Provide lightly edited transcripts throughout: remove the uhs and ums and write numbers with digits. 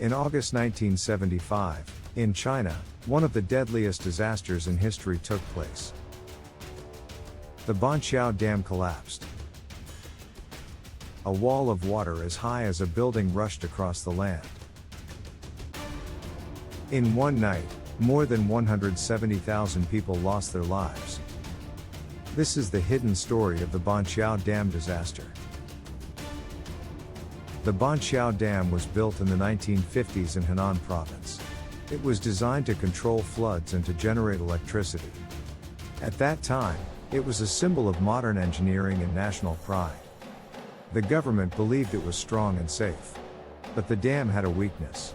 In August 1975, in China, one of the deadliest disasters in history took place. The Banqiao Dam collapsed. A wall of water as high as a building rushed across the land. In one night, more than 170,000 people lost their lives. This is the hidden story of the Banqiao Dam disaster. The Banqiao Dam was built in the 1950s in Henan province. It was designed to control floods and to generate electricity. At that time, it was a symbol of modern engineering and national pride. The government believed it was strong and safe. But the dam had a weakness.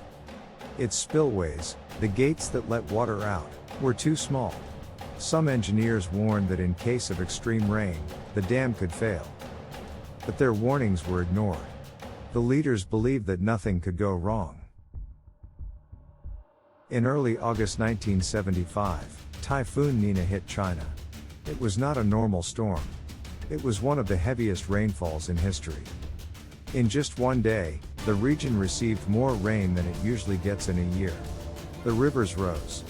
Its spillways, the gates that let water out, were too small. Some engineers warned that in case of extreme rain, the dam could fail. But their warnings were ignored. The leaders believed that nothing could go wrong. In early August 1975, Typhoon Nina hit China. It was not a normal storm. It was one of the heaviest rainfalls in history. In just one day, the region received more rain than it usually gets in a year. The rivers rose.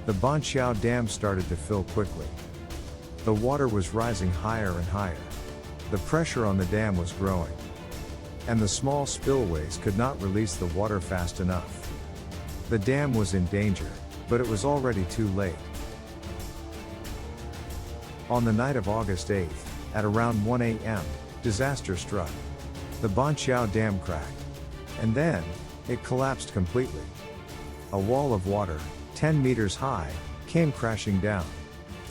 The Banqiao Dam started to fill quickly. The water was rising higher and higher. The pressure on the dam was growing. And the small spillways could not release the water fast enough. The dam was in danger, but it was already too late. On the night of August 8, at around 1 a.m., disaster struck. The Banqiao Dam cracked. And then, it collapsed completely. A wall of water, 10 meters high, came crashing down.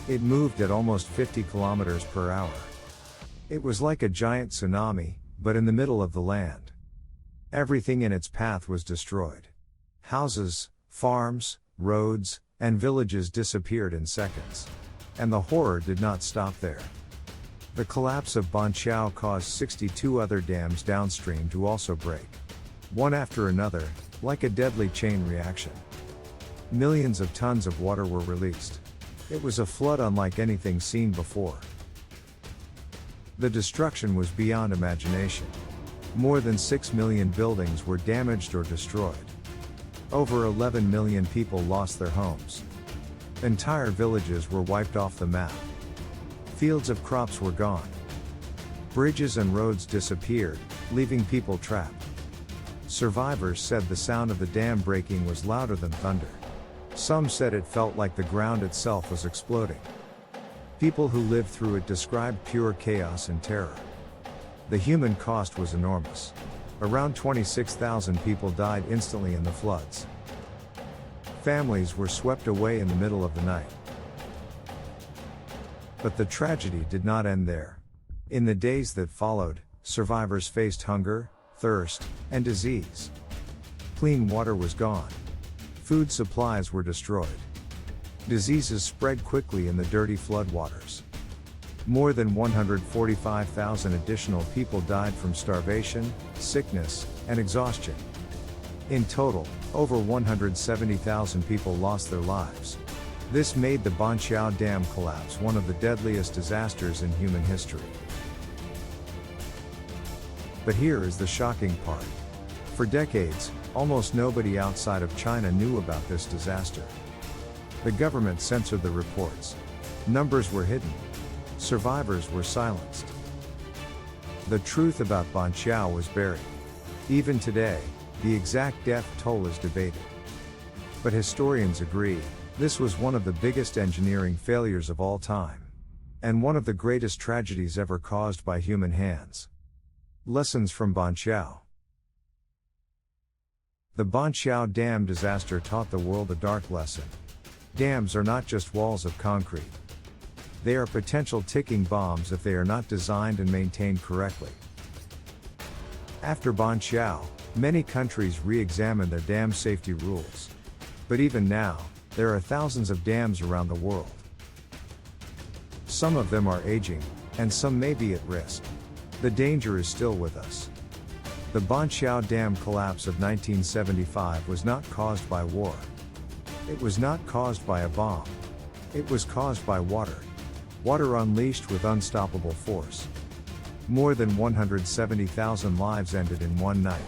It moved at almost 50 kilometers per hour. It was like a giant tsunami, but in the middle of the land. Everything in its path was destroyed. Houses, farms, roads, and villages disappeared in seconds. And the horror did not stop there. The collapse of Banqiao caused 62 other dams downstream to also break. One after another, like a deadly chain reaction. Millions of tons of water were released. It was a flood unlike anything seen before. The destruction was beyond imagination. More than 6 million buildings were damaged or destroyed. Over 11 million people lost their homes. Entire villages were wiped off the map. Fields of crops were gone. Bridges and roads disappeared, leaving people trapped. Survivors said the sound of the dam breaking was louder than thunder. Some said it felt like the ground itself was exploding. People who lived through it described pure chaos and terror. The human cost was enormous. Around 26,000 people died instantly in the floods. Families were swept away in the middle of the night. But the tragedy did not end there. In the days that followed, survivors faced hunger, thirst, and disease. Clean water was gone. Food supplies were destroyed. Diseases spread quickly in the dirty floodwaters. More than 145,000 additional people died from starvation, sickness, and exhaustion. In total, over 170,000 people lost their lives. This made the Banqiao Dam collapse one of the deadliest disasters in human history. But here is the shocking part. For decades, almost nobody outside of China knew about this disaster. The government censored the reports. Numbers were hidden. Survivors were silenced. The truth about Banqiao was buried. Even today, the exact death toll is debated. But historians agree, this was one of the biggest engineering failures of all time. And one of the greatest tragedies ever caused by human hands. Lessons from Banqiao. The Banqiao Dam disaster taught the world a dark lesson. Dams are not just walls of concrete. They are potential ticking bombs if they are not designed and maintained correctly. After Banqiao, many countries re-examined their dam safety rules. But even now, there are thousands of dams around the world. Some of them are aging, and some may be at risk. The danger is still with us. The Banqiao Dam collapse of 1975 was not caused by war. It was not caused by a bomb. It was caused by water. Water unleashed with unstoppable force. More than 170,000 lives ended in one night.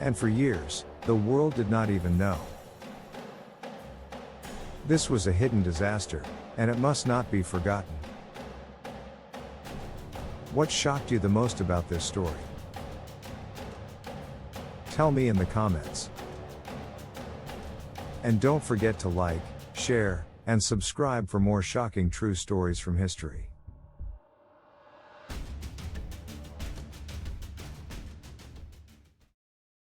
And for years, the world did not even know. This was a hidden disaster, and it must not be forgotten. What shocked you the most about this story? Tell me in the comments. And don't forget to like, share, and subscribe for more shocking true stories from history.